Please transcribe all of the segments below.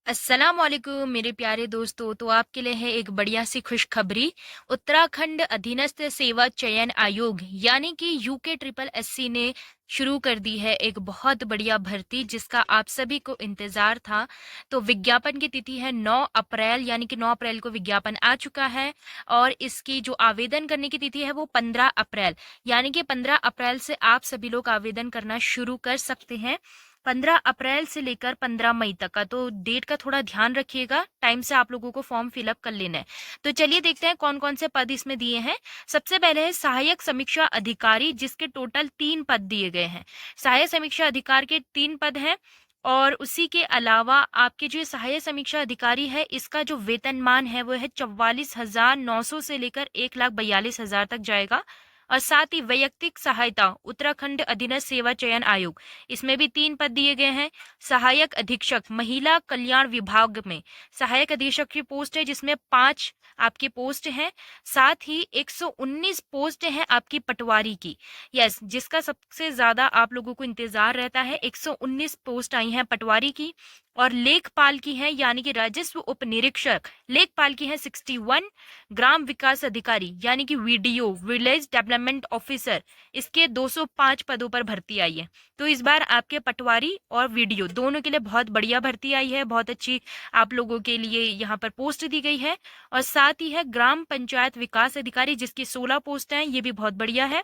अस्सलाम वालेकुम मेरे प्यारे दोस्तों। तो आपके लिए है एक बढ़िया सी खुशखबरी। उत्तराखंड अधीनस्थ सेवा चयन आयोग यानी कि यूके ट्रिपल एससी ने शुरू कर दी है एक बहुत बढ़िया भर्ती जिसका आप सभी को इंतजार था। तो विज्ञापन की तिथि है 9 अप्रैल, यानी कि 9 अप्रैल को विज्ञापन आ चुका है। और इसकी जो आवेदन करने की तिथि है वो 15 अप्रैल, यानी कि 15 अप्रैल से आप सभी लोग आवेदन करना शुरू कर सकते हैं। 15 अप्रैल से लेकर 15 मई तक का तो डेट का थोड़ा ध्यान रखिएगा, टाइम से आप लोगों को फॉर्म फिलअप कर लेना है। तो चलिए देखते हैं कौन कौन से पद इसमें दिए हैं। सबसे पहले है सहायक समीक्षा अधिकारी, जिसके टोटल 3 पद दिए गए हैं। सहायक समीक्षा अधिकारी के 3 पद हैं। और उसी के अलावा आपके जो सहायक समीक्षा अधिकारी है इसका जो वेतनमान है वो है 44,900 से लेकर 1,42,000 तक जाएगा। और साथ ही वैयक्तिक सहायता उत्तराखंड अधीनस्थ सेवा चयन आयोग, इसमें भी 3 पद दिए गए हैं। सहायक अधीक्षक महिला कल्याण विभाग में सहायक अधीक्षक की पोस्ट है जिसमें 5 आपकी पोस्ट हैं। साथ ही 119 पोस्ट हैं आपकी पटवारी की। यस, जिसका सबसे ज्यादा आप लोगों को इंतजार रहता है, 119 पोस्ट आई हैं पटवारी की। और लेखपाल की है, यानी कि राजस्व उप निरीक्षक लेखपाल की है 61। ग्राम विकास अधिकारी यानी कि वीडीओ विलेज डेवलपमेंट ऑफिसर, इसके 205 पदों पर भर्ती आई है। तो इस बार आपके पटवारी और वीडियो दोनों के लिए बहुत बढ़िया भर्ती आई है, बहुत अच्छी आप लोगों के लिए यहाँ पर पोस्ट दी गई है। और साथ ही है ग्राम पंचायत विकास अधिकारी, जिसकी 16 पोस्ट हैं, ये भी बहुत बढ़िया है।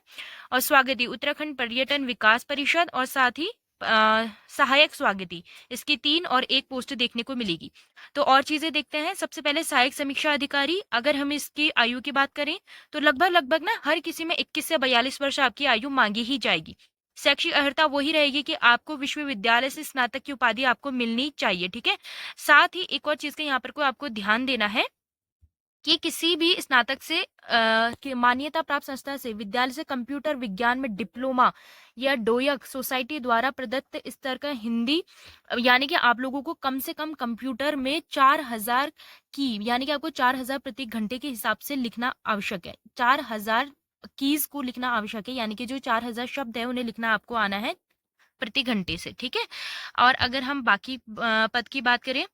और स्वागती उत्तराखंड पर्यटन विकास परिषद, और साथ ही सहायक स्वागती, इसकी 3 और 1 पोस्ट देखने को मिलेगी। तो और चीजें देखते हैं। सबसे पहले सहायक समीक्षा अधिकारी, अगर हम इसकी आयु की बात करें तो लगभग लगभग ना हर किसी में 21 से 42 वर्ष आपकी आयु मांगी ही जाएगी। शैक्षिक अर्हता वही रहेगी कि आपको विश्वविद्यालय से स्नातक की उपाधि आपको मिलनी चाहिए, ठीक है। साथ ही एक और चीज का यहाँ पर को आपको ध्यान देना है कि किसी भी स्नातक से कि मान्यता प्राप्त संस्था से विद्यालय से कंप्यूटर विज्ञान में डिप्लोमा या डोयक सोसाइटी द्वारा प्रदत्त स्तर का हिंदी, यानी कि आप लोगों को कम से कम कंप्यूटर में 4,000 की, यानी कि आपको 4,000 प्रति घंटे के हिसाब से लिखना आवश्यक है। 4,000 कीज को लिखना आवश्यक है, यानी कि जो 4,000 शब्द है उन्हें लिखना आपको आना है प्रति घंटे से, ठीक है। और अगर हम बाकी पद की बात करें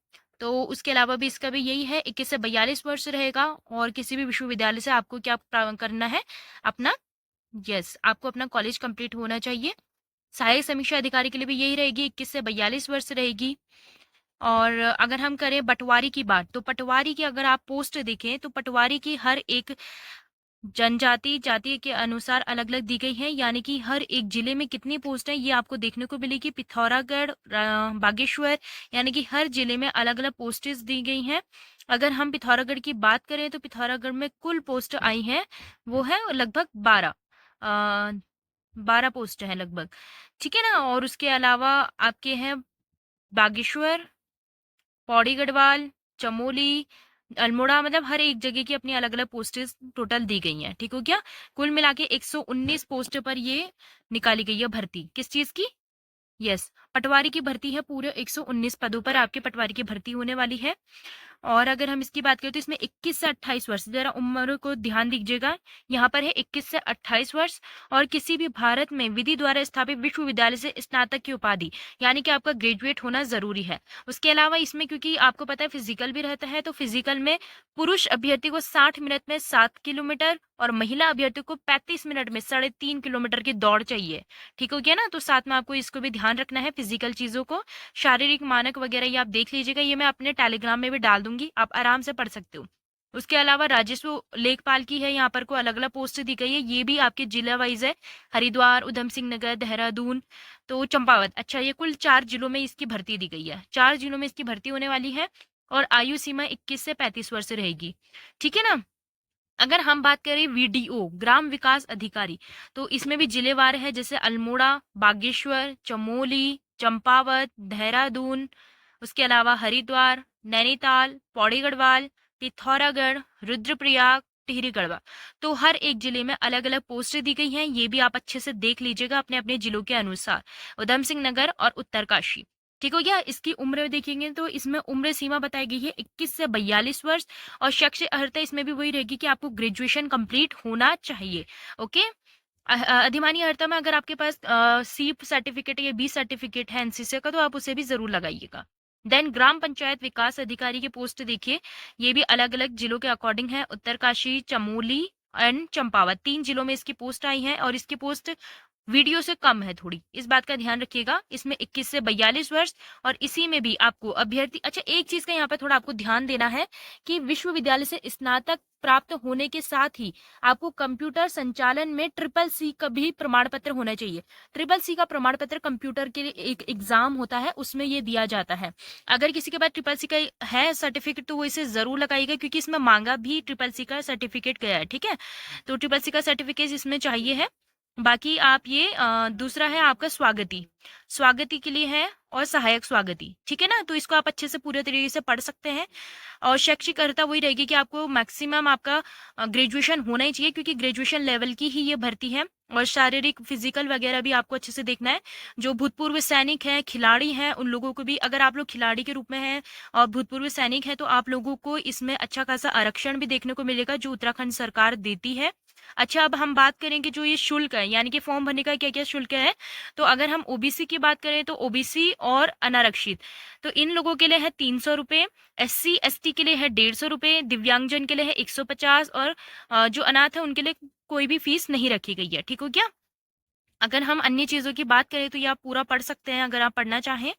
तो उसके अलावा भी इसका भी यही है, 21 से 42 वर्ष रहेगा। और किसी भी विश्वविद्यालय से आपको क्या करना है, अपना, यस, आपको अपना कॉलेज कंप्लीट होना चाहिए। सहायक समीक्षा अधिकारी के लिए भी यही रहेगी, 21 से 42 वर्ष रहेगी। और अगर हम करें पटवारी की बात, तो पटवारी की अगर आप पोस्ट देखें तो पटवारी की हर एक जनजाति जाति के अनुसार अलग अलग दी गई है, यानी कि हर एक जिले में कितनी पोस्ट है ये आपको देखने को मिलेगी। पिथौरागढ़, बागेश्वर, यानी कि हर जिले में अलग अलग पोस्टेस दी गई हैं। अगर हम पिथौरागढ़ की बात करें तो पिथौरागढ़ में कुल पोस्ट आई है वो है लगभग 12, 12 पोस्ट है लगभग, ठीक है ना। और उसके अलावा आपके हैं बागेश्वर, पौड़ी गढ़वाल, चमोली, अल्मोड़ा, मतलब हर एक जगह की अपनी अलग अलग पोस्टेस टोटल दी गई हैं, ठीक हो गया। कुल मिला के 119 पोस्ट पर ये निकाली गई है भर्ती, किस चीज की, यस, पटवारी की भर्ती है। पूरे 119 पदों पर आपके पटवारी की भर्ती होने वाली है। और अगर हम इसकी बात करें तो इसमें 21 से 28 वर्ष, जरा उम्र को ध्यान दीजिएगा, यहाँ पर है 21 से 28 वर्ष। और किसी भी भारत में विधि द्वारा स्थापित विश्वविद्यालय से स्नातक की उपाधि, यानी कि आपका ग्रेजुएट होना जरूरी है। उसके अलावा इसमें क्योंकि आपको पता है फिजिकल भी रहता है, तो फिजिकल में पुरुष अभ्यर्थी को 60 मिनट में 7 किलोमीटर और महिला अभ्यर्थी को 35 मिनट में 3.5 किलोमीटर की दौड़ चाहिए, ठीक हो गया ना। तो साथ में आपको इसको भी ध्यान रखना है, फिजिकल चीजों को, शारीरिक मानक वगैरह ये आप देख लीजिएगा, ये मैं अपने टेलीग्राम में भी डाल दूंगी, आप आराम से पढ़ सकते हो। उसके अलावा राजस्व लेखपाल की है, यहाँ पर को अलग अलग पोस्ट दी गई है, ये भी आपके जिला वाइज है, हरिद्वार, उधम सिंह नगर, देहरादून, तो चंपावत। अच्छा, ये कुल 4 जिलों में इसकी भर्ती दी गई है, 4 जिलों में इसकी भर्ती होने वाली है। और आयु सीमा 21 से 35 वर्ष रहेगी, ठीक है ना। अगर हम बात करें वीडीओ ग्राम विकास अधिकारी, तो इसमें भी जिलेवार है, जैसे अल्मोड़ा, बागेश्वर, चमोली, चंपावत, देहरादून, उसके अलावा हरिद्वार, नैनीताल, पौड़ी गढ़वाल, पिथौरागढ़, रुद्रप्रयाग, टिहरी गढ़वा। तो हर एक जिले में अलग अलग पोस्टें दी गई हैं, ये भी आप अच्छे से देख लीजिएगा अपने अपने जिलों के अनुसार। उधम सिंह नगर और उत्तरकाशी, ठीक हो गया। इसकी उम्र देखेंगे तो इसमें उम्र सीमा बताई गई है 21 से 42 वर्ष। और शैक्षिक अर्हता इसमें भी वही रहेगी कि आपको ग्रेजुएशन कंप्लीट होना चाहिए, ओके। अधिमानी अर्हता में अगर आपके पास सी सर्टिफिकेट या बी सर्टिफिकेट है एनसीसी का तो आप उसे भी जरूर लगाइएगा। देन ग्राम पंचायत विकास अधिकारी की पोस्ट देखिए, ये भी अलग अलग जिलों के अकॉर्डिंग है। उत्तरकाशी, चमोली एंड चंपावत, 3 जिलों में इसकी पोस्ट आई है और इसकी पोस्ट वीडियो से कम है थोड़ी, इस बात का ध्यान रखिएगा। इसमें 21 से 42 वर्ष, और इसी में भी आपको अभ्यर्थी, अच्छा एक चीज का यहाँ पे थोड़ा आपको ध्यान देना है कि विश्वविद्यालय से स्नातक प्राप्त होने के साथ ही आपको कंप्यूटर संचालन में ट्रिपल सी का भी प्रमाण पत्र होना चाहिए। ट्रिपल सी का प्रमाण पत्र कंप्यूटर के लिए एक एग्जाम होता है, उसमें ये दिया जाता है। अगर किसी के पास ट्रिपल सी का है सर्टिफिकेट तो वो इसे जरूर लगाएगा, क्योंकि इसमें मांगा भी ट्रिपल सी का सर्टिफिकेट गया है, ठीक है। तो ट्रिपल सी का सर्टिफिकेट इसमें चाहिए है। बाकी आप ये दूसरा है आपका स्वागती, स्वागती के लिए है, और सहायक स्वागती, ठीक है ना। तो इसको आप अच्छे से पूरे तरीके से पढ़ सकते हैं। और शैक्षिक अर्हता वही रहेगी कि आपको मैक्सिमम आपका ग्रेजुएशन होना ही चाहिए, क्योंकि ग्रेजुएशन लेवल की ही ये भर्ती है। और शारीरिक फिजिकल वगैरह भी आपको अच्छे से देखना है। जो भूतपूर्व सैनिक हैं, खिलाड़ी हैं, उन लोगों को भी, अगर आप लोग खिलाड़ी के रूप में हैं और भूतपूर्व सैनिक हैं, तो आप लोगों को इसमें अच्छा खासा आरक्षण भी देखने को मिलेगा, जो उत्तराखंड सरकार देती है। अच्छा, अब हम बात करें कि जो ये शुल्क है, यानी कि फॉर्म भरने का क्या क्या शुल्क है। तो अगर हम ओबीसी की बात करें तो ओबीसी और अनारक्षित, तो इन लोगों के लिए है 300 रुपये, SC ST के लिए है 150 रुपये, दिव्यांगजन के लिए है 150, और जो अनाथ है उनके लिए कोई भी फीस नहीं रखी गई है, ठीक हो क्या। अगर हम अन्य चीजों की बात करें तो ये आप पूरा पढ़ सकते हैं अगर आप पढ़ना चाहें,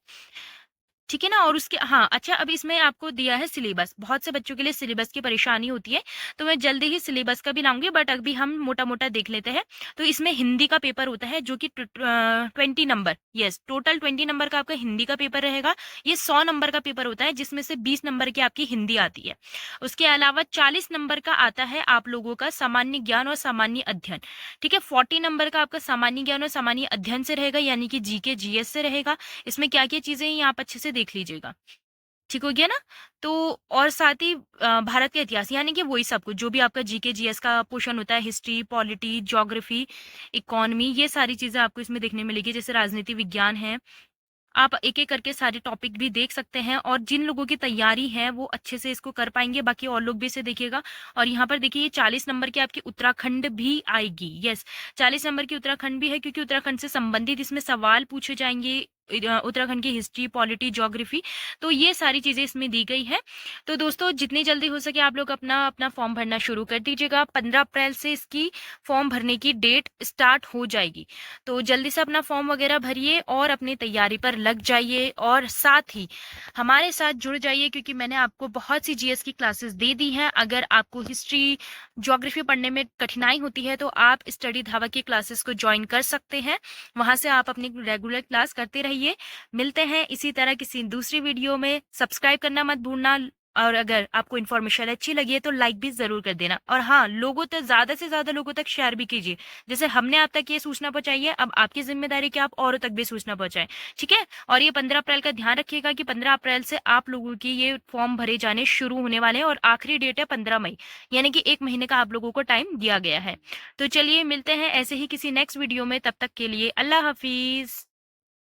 ठीक है ना। और उसके, हाँ अच्छा, अब इसमें आपको दिया है सिलेबस। बहुत से बच्चों के लिए सिलेबस की परेशानी होती है, तो मैं जल्दी ही सिलेबस का भी लाऊंगी, बट अभी हम मोटा मोटा देख लेते हैं। तो इसमें हिंदी का पेपर होता है, जो कि 20 नंबर, यस टोटल 20 नंबर का आपका हिंदी का पेपर रहेगा। ये 100 नंबर का पेपर होता है, जिसमें से 20 नंबर की आपकी हिंदी आती है। उसके अलावा 40 नंबर का आता है आप लोगों का सामान्य ज्ञान और सामान्य अध्ययन, ठीक है। 40 नंबर का आपका सामान्य ज्ञान और सामान्य अध्ययन से रहेगा, यानी कि GK GS से रहेगा। इसमें क्या क्या चीजें हैं ये आप अच्छे से देख लीजिएगा, ठीक हो गया ना। तो और साथ ही भारत का इतिहास, यानी कि वही सब कुछ जो भी आपका GK GS का पोर्शन होता है, हिस्ट्री, पॉलिटी, ज्योग्राफी, इकोनॉमी, ये सारी चीजें आपको इसमें देखने मिलेगी। जैसे राजनीति विज्ञान है, आप एक एक करके सारे टॉपिक भी देख सकते हैं। और जिन लोगों की तैयारी है वो अच्छे से इसको कर पाएंगे, बाकी और लोग भी इसे देखिएगा। और यहाँ पर देखिए, ये 40 नंबर की आपकी उत्तराखंड भी आएगी, यस 40 नंबर की उत्तराखंड भी है, क्योंकि उत्तराखंड से संबंधित इसमें सवाल पूछे जाएंगे, उत्तराखंड की हिस्ट्री, पॉलिटी, ज्योग्राफी, तो ये सारी चीजें इसमें दी गई है। तो दोस्तों, जितनी जल्दी हो सके आप लोग अपना अपना फॉर्म भरना शुरू कर दीजिएगा। 15 अप्रैल से इसकी फॉर्म भरने की डेट स्टार्ट हो जाएगी। तो जल्दी से अपना फॉर्म वगैरह भरिए और अपनी तैयारी पर लग जाइए, और साथ ही हमारे साथ जुड़ जाइए, क्योंकि मैंने आपको बहुत सी GS की क्लासेस दे दी हैं। अगर आपको हिस्ट्री, ज्योग्राफी पढ़ने में कठिनाई होती है तो आप स्टडी धावा की क्लासेस को ज्वाइन कर सकते हैं, वहां से आप अपनी रेगुलर क्लास करते रहिए। मिलते हैं इसी तरह किसी दूसरी वीडियो में। सब्सक्राइब करना मत भूलना, और अगर आपको इन्फॉर्मेशन अच्छी लगी है तो लाइक भी जरूर कर देना। और हाँ, लोगों तक, ज्यादा से ज्यादा लोगों तक शेयर भी कीजिए। जैसे हमने आप तक ये सूचना पहुंचाई है, अब आपकी जिम्मेदारी कि आप औरों तक भी सूचना पहुंचाएं, ठीक है। और ये 15 अप्रैल का ध्यान रखिएगा कि 15 अप्रैल से आप लोगों की ये फॉर्म भरे जाने शुरू होने वाले हैं, और आखिरी डेट है 15 मई, यानी कि 1 महीने का आप लोगों को टाइम दिया गया है। तो चलिए मिलते हैं ऐसे ही किसी नेक्स्ट वीडियो में, तब तक के लिए अल्लाह हाफिज।